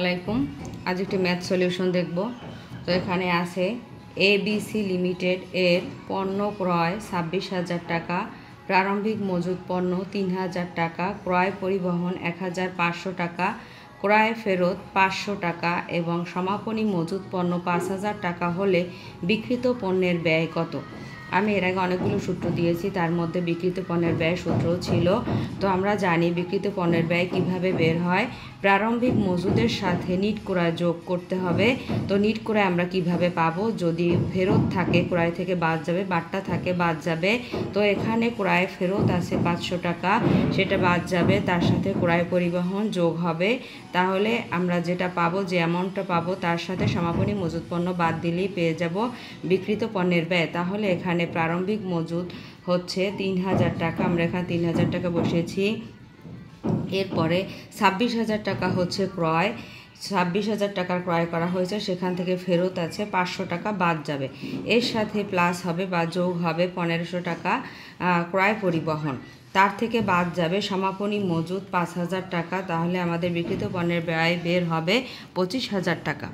আসসালামাইকুম। আজ একটি ম্যাথ সলিউশন দেখব। তো এখানে আছে এবিসি লিমিটেড এর পণ্য ক্রয় 26,000 টাকা, প্রারম্ভিক মজুত পণ্য 3,000 টাকা, ক্রয় পরিবহন 1,500 টাকা, ক্রয় ফেরত 500 টাকা এবং সমাপনী মজুত পণ্য 5,000 টাকা হলে বিক্রিত পণ্যের ব্যয় কত? আমি এর আগে অনেকগুলো সূত্র দিয়েছি, তার মধ্যে বিক্রিত পণ্যের ব্যয় সূত্রও ছিল। তো আমরা জানি বিক্রিত পণ্যের ব্যয় কিভাবে বের হয়। প্রারম্ভিক মজুদের সাথে নিট ক্রয় যোগ করতে হবে। তো নিট ক্রয় আমরা কিভাবে পাবো? যদি ফেরত থাকে ক্রয় থেকে বাদ যাবে, বাট্টা থাকে বাদ যাবে। তো এখানে ক্রয় ফেরত আছে 500 টাকা, সেটা বাদ যাবে, তার সাথে ক্রয় পরিবহন যোগ হবে। তাহলে আমরা যেটা পাবো, যে অ্যামাউন্টটা পাবো, তার সাথে সমাপনী মজুত পণ্য বাদ দিলেই পেয়ে যাব বিক্রিত পণ্যের ব্যয়। তাহলে এখানে প্রারম্ভিক মজুদ হচ্ছে 3,000 টাকা, আমরা এখানে 3,000 টাকা বসিয়েছি। এরপরে 26,000 টাকা হচ্ছে ক্রয়, 26,000 টাকার ক্রয় করা হয়েছে, সেখান থেকে ফেরত আছে 500 টাকা বাদ যাবে। এর সাথে প্লাস হবে বা যোগ হবে 1,500 টাকা ক্রয় পরিবহন, তার থেকে বাদ যাবে সমাপনী মজুদ 5,000 টাকা। তাহলে আমাদের বিক্রিত পণ্যের ব্যয় বের হবে 25,000 টাকা।